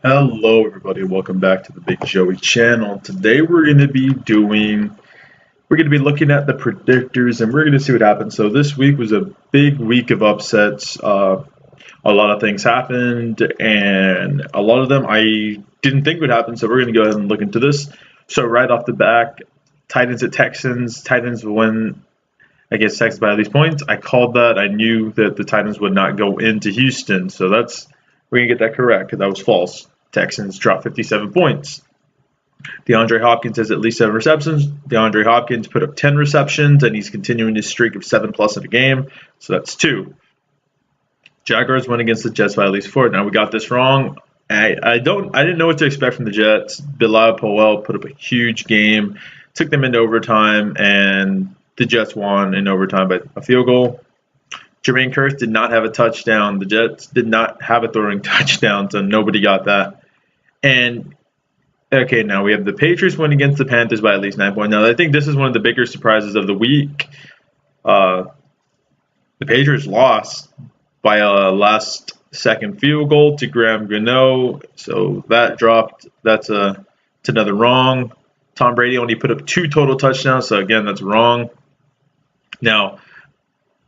Hello everybody, welcome back to the Big Joey channel. Today we're going to be looking at the predictors and we're going to see what happens. So this week was a big week of upsets. A lot of things happened and a lot of them I didn't think would happen. So we're going to go ahead and look into this. So right off the back, Titans at Texans. Titans win against Texans by at least points. I called that. I knew that the Titans would not go into Houston. So we're going to get that correct because that was false. Texans dropped 57 points. DeAndre Hopkins has at least 7 receptions. DeAndre Hopkins put up 10 receptions, and he's continuing his streak of 7+ in a game. So that's 2. Jaguars went against the Jets by at least 4. Now we got this wrong. I didn't know what to expect from the Jets. Bilal Powell put up a huge game, took them into overtime, and the Jets won in overtime by a field goal. Jermaine Kearse did not have a touchdown. The Jets did not have a throwing touchdown, so nobody got that. And, okay, now we have the Patriots win against the Panthers by at least 9 points. Now, I think this is one of the bigger surprises of the week. The Patriots lost by a last-second field goal to Graham Gano, so that dropped. That's another wrong. Tom Brady only put up 2 total touchdowns, so, again, that's wrong. Now,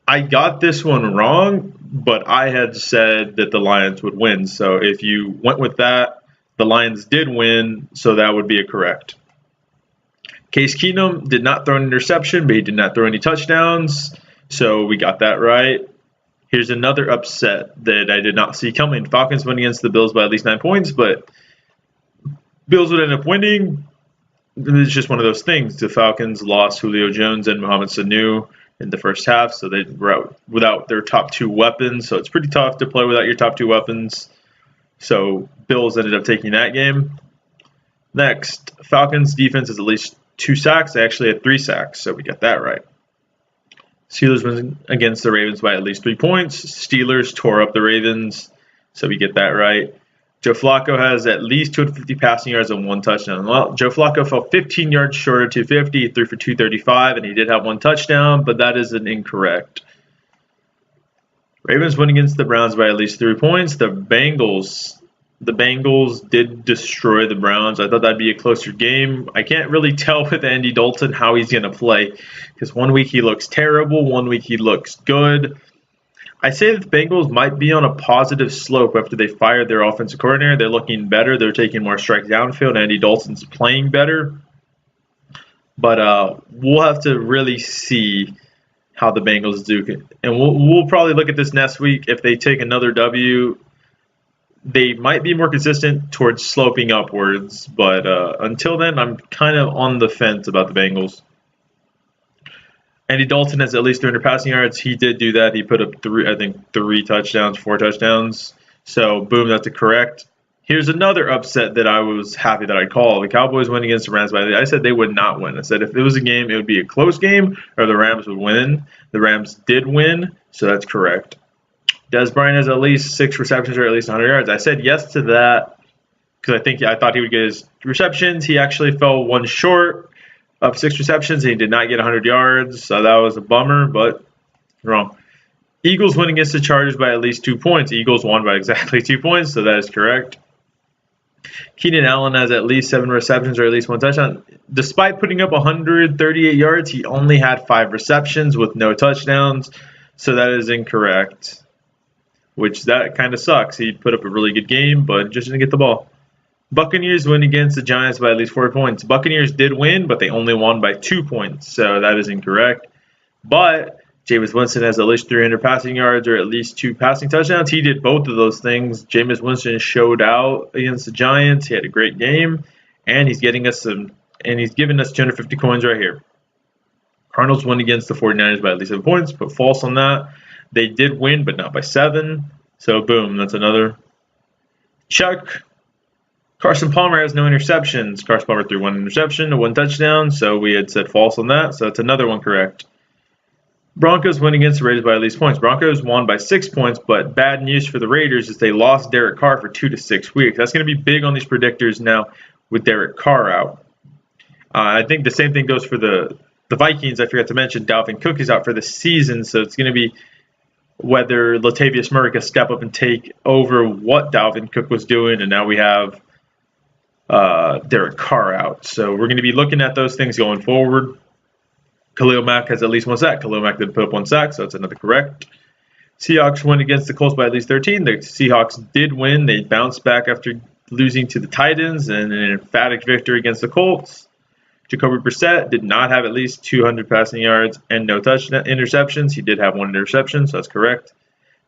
I got this one wrong, but I had said that the Lions would win. So if you went with that, the Lions did win, so that would be a correct. Case Keenum did not throw an interception, but he did not throw any touchdowns, so we got that right. Here's another upset that I did not see coming. Falcons went against the Bills by at least 9 points, but Bills would end up winning. It's just one of those things. The Falcons lost Julio Jones and Mohamed Sanu in the first half, so they were out without their top 2 weapons. So it's pretty tough to play without your top 2 weapons. So Bills ended up taking that game. Next, Falcons defense has at least 2 sacks. They actually had 3 sacks, so we got that right. Steelers went against the Ravens by at least 3 points. Steelers tore up the Ravens, so we get that right. Joe Flacco has at least 250 passing yards and 1 touchdown. Well, Joe Flacco fell 15 yards short of 250. He threw for 235, and he did have 1 touchdown, but that is an incorrect. Ravens went against the Browns by at least 3 points. The Bengals did destroy the Browns. I thought that'd be a closer game. I can't really tell with Andy Dalton how he's going to play because one week he looks terrible, one week he looks good. I say that the Bengals might be on a positive slope after they fired their offensive coordinator. They're looking better. They're taking more strikes downfield. Andy Dalton's playing better. But we'll have to really see how the Bengals do. And we'll probably look at this next week. If they take another W, they might be more consistent towards sloping upwards. But until then, I'm kind of on the fence about the Bengals. Andy Dalton has at least 300 passing yards. He did do that. He put up 3 touchdowns, 4 touchdowns. So, boom, that's a correct. Here's another upset that I was happy that I called. The Cowboys went against the Rams. I said they would not win. I said if it was a game, it would be a close game or the Rams would win. The Rams did win, so that's correct. Dez Bryant has at least 6 receptions or at least 100 yards. I said yes to that because I thought he would get his receptions. He actually fell 1 short of 6 receptions, and he did not get 100 yards, so that was a bummer, but wrong. Eagles win against the Chargers by at least 2 points. Eagles won by exactly 2 points, so that is correct. Keenan Allen has at least 7 receptions or at least 1 touchdown. Despite putting up 138 yards, he only had 5 receptions with no touchdowns, so that is incorrect, which that kind of sucks. He put up a really good game, but just didn't get the ball. Buccaneers win against the Giants by at least 4 points. Buccaneers did win, but they only won by 2 points, so that is incorrect. But Jameis Winston has at least 300 passing yards or at least 2 passing touchdowns. He did both of those things. Jameis Winston showed out against the Giants. He had a great game, and he's giving us 250 coins right here. Cardinals won against the 49ers by at least 7 points, but false on that. They did win, but not by 7. So, boom, that's another. Carson Palmer has no interceptions. Carson Palmer threw 1 interception, 1 touchdown, so we had said false on that, so that's another one correct. Broncos win against the Raiders by at least points. Broncos won by 6 points, but bad news for the Raiders is they lost Derek Carr for 2 to 6 weeks. That's going to be big on these predictors now with Derek Carr out. I think the same thing goes for the Vikings. I forgot to mention Dalvin Cook is out for the season, so it's going to be whether Latavius Murray could step up and take over what Dalvin Cook was doing, and now we have Derek Carr out. So we're going to be looking at those things going forward. Khalil Mack has at least 1 sack. Khalil Mack did put up 1 sack, so that's another correct. Seahawks win against the Colts by at least 13. The Seahawks did win. They bounced back after losing to the Titans in an emphatic victory against the Colts. Jacoby Brissett did not have at least 200 passing yards and no interceptions. He did have 1 interception, so that's correct.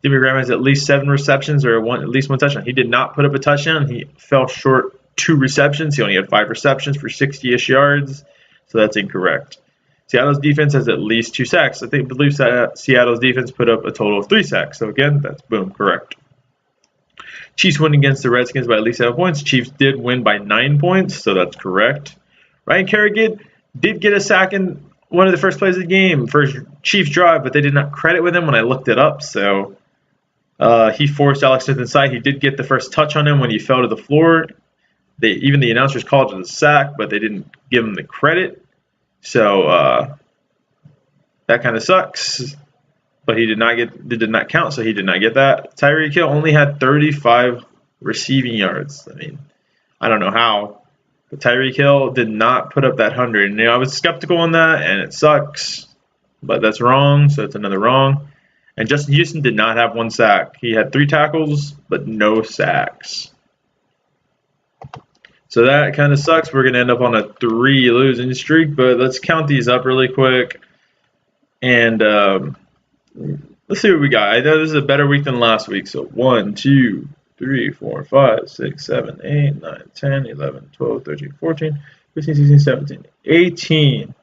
Jimmy Graham has at least 7 receptions or at least 1 touchdown. He did not put up a touchdown. He fell short 2 receptions. He only had 5 receptions for 60-ish yards, so that's incorrect. Seattle's defense has at least 2 sacks. I believe Seattle's defense put up a total of 3 sacks. So again, that's boom, correct. Chiefs win against the Redskins by at least 7 points. Chiefs did win by 9 points, so that's correct. Ryan Kerrigan did get a sack in one of the first plays of the game, first Chiefs drive, but they did not credit with him when I looked it up. So he forced Alex Smith inside. He did get the first touch on him when he fell to the floor. Even the announcers called it a sack, but they didn't give him the credit. So that kind of sucks. But it did not count, so he did not get that. Tyreek Hill only had 35 receiving yards. I mean, I don't know how, but Tyreek Hill did not put up that 100. And I was skeptical on that, and it sucks. But that's wrong, so it's another wrong. And Justin Houston did not have 1 sack. He had 3 tackles, but no sacks. So that kind of sucks. We're going to end up on a 3 losing streak, but let's count these up really quick. And let's see what we got. I know this is a better week than last week. So 1, 2, 3, 4, 5, 6, 7, 8, 9, 10, 11, 12, 13, 14, 15, 16, 17, 18.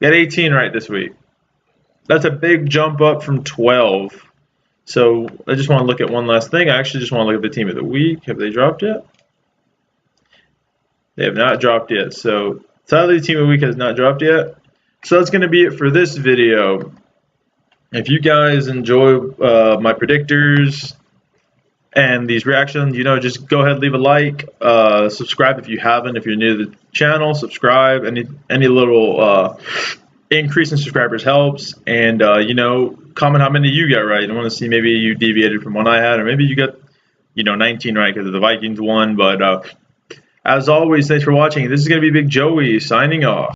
Got 18 right this week. That's a big jump up from 12. So I just want to look at one last thing. I actually just want to look at the team of the week. Have they dropped yet? They have not dropped yet. So sadly, the team of the week has not dropped yet. So that's going to be it for this video. If you guys enjoy my predictors and these reactions, just go ahead and leave a like. Subscribe if you haven't. If you're new to the channel, subscribe. Any little increase in subscribers helps. And, comment how many you got right. I want to see maybe you deviated from one I had, or maybe you got, 19 right because the Vikings won. But as always, thanks for watching. This is going to be Big Joey signing off.